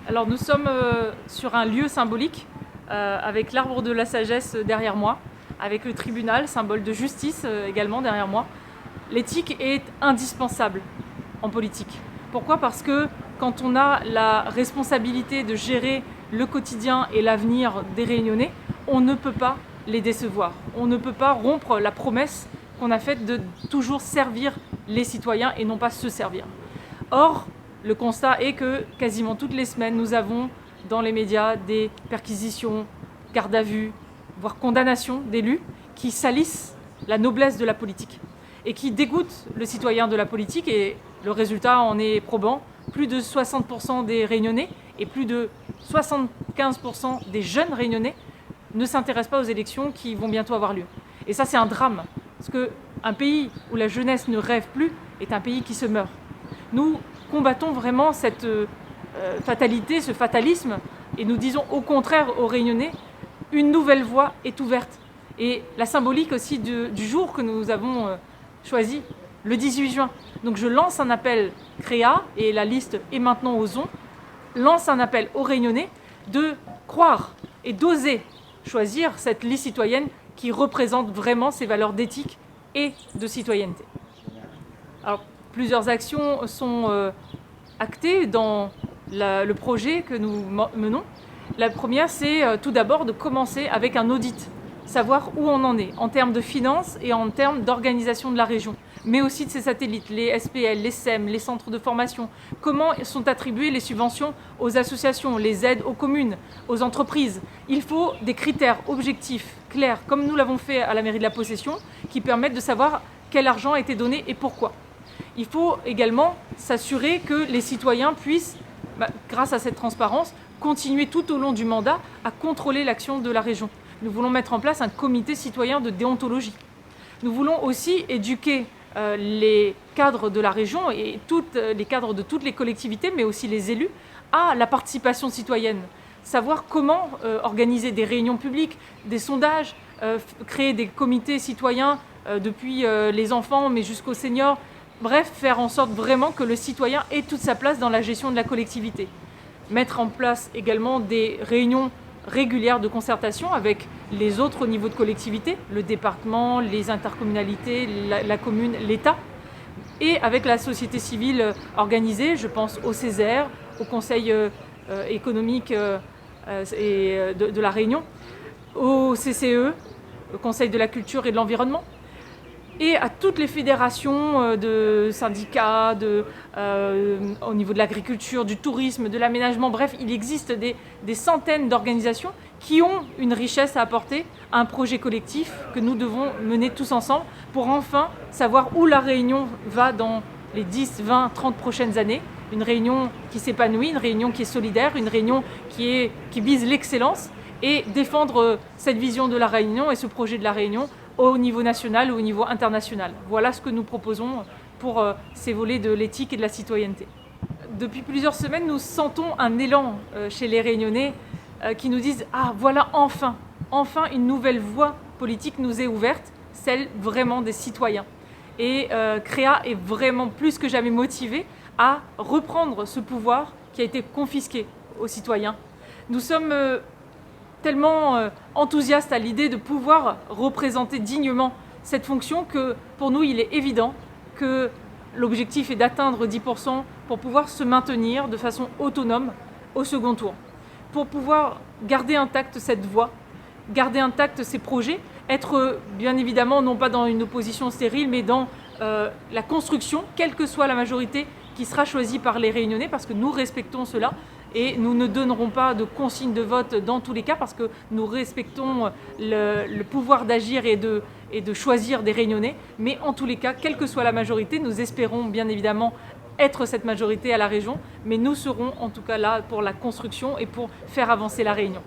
Alors nous sommes sur un lieu symbolique avec l'arbre de la sagesse derrière moi, avec le tribunal, symbole de justice également derrière moi. L'éthique est indispensable en politique. Pourquoi ? Parce que quand on a la responsabilité de gérer le quotidien et l'avenir des Réunionnais, on ne peut pas les décevoir. On ne peut pas rompre la promesse qu'on a faite de toujours servir les citoyens et non pas se servir. Or, le constat est que quasiment toutes les semaines, nous avons dans les médias des perquisitions, garde à vue, voire condamnations d'élus qui salissent la noblesse de la politique et qui dégoûtent le citoyen de la politique. Et le résultat en est probant. Plus de 60% des Réunionnais et plus de 75% des jeunes Réunionnais ne s'intéressent pas aux élections qui vont bientôt avoir lieu. Et ça, c'est un drame. Parce qu'un pays où la jeunesse ne rêve plus est un pays qui se meurt. Nous combattons vraiment cette fatalité, ce fatalisme, et nous disons au contraire aux Réunionnais, une nouvelle voie est ouverte. Et la symbolique aussi du jour que nous avons choisi, le 18 juin. Donc je lance un appel CREA, et la liste est maintenant aux ON, lance un appel aux Réunionnais de croire et d'oser choisir cette liste citoyenne qui représente vraiment ces valeurs d'éthique et de citoyenneté. Alors, plusieurs actions sont actées dans le projet que nous menons. La première, c'est tout d'abord de commencer avec un audit, savoir où on en est en termes de finances et en termes d'organisation de la région, mais aussi de ses satellites, les SPL, les SEM, les centres de formation. Comment sont attribuées les subventions aux associations, les aides aux communes, aux entreprises. Il faut des critères objectifs, clairs, comme nous l'avons fait à la mairie de la Possession, qui permettent de savoir quel argent a été donné et pourquoi. Il faut également s'assurer que les citoyens puissent, grâce à cette transparence, continuer tout au long du mandat à contrôler l'action de la région. Nous voulons mettre en place un comité citoyen de déontologie. Nous voulons aussi éduquer les cadres de la région et les cadres de toutes les collectivités, mais aussi les élus, à la participation citoyenne. Savoir comment organiser des réunions publiques, des sondages, créer des comités citoyens depuis les enfants mais jusqu'aux seniors. Bref, faire en sorte vraiment que le citoyen ait toute sa place dans la gestion de la collectivité. Mettre en place également des réunions régulières de concertation avec les autres niveaux de collectivité, le département, les intercommunalités, la commune, l'État, et avec la société civile organisée, je pense au Césaire, au Conseil économique de la Réunion, au CCE, le Conseil de la culture et de l'environnement, et à toutes les fédérations de syndicats, au niveau de l'agriculture, du tourisme, de l'aménagement. Bref, il existe des centaines d'organisations qui ont une richesse à apporter à un projet collectif que nous devons mener tous ensemble pour enfin savoir où la Réunion va dans les 10, 20, 30 prochaines années. Une Réunion qui s'épanouit, une Réunion qui est solidaire, une Réunion qui vise l'excellence, et défendre cette vision de la Réunion et ce projet de la Réunion au niveau national ou au niveau international. Voilà ce que nous proposons pour ces volets de l'éthique et de la citoyenneté. Depuis plusieurs semaines, nous sentons un élan chez les Réunionnais qui nous disent « Ah, voilà enfin une nouvelle voie politique nous est ouverte, celle vraiment des citoyens. » Et CREA est vraiment plus que jamais motivé à reprendre ce pouvoir qui a été confisqué aux citoyens. Nous sommes tellement enthousiaste à l'idée de pouvoir représenter dignement cette fonction que pour nous il est évident que l'objectif est d'atteindre 10% pour pouvoir se maintenir de façon autonome au second tour, pour pouvoir garder intacte cette voie, garder intacts ces projets, être bien évidemment non pas dans une opposition stérile mais dans la construction, quelle que soit la majorité qui sera choisie par les Réunionnais, parce que nous respectons cela. Et nous ne donnerons pas de consignes de vote dans tous les cas parce que nous respectons le pouvoir d'agir et de choisir des Réunionnais. Mais en tous les cas, quelle que soit la majorité, nous espérons bien évidemment être cette majorité à la région. Mais nous serons en tout cas là pour la construction et pour faire avancer la Réunion.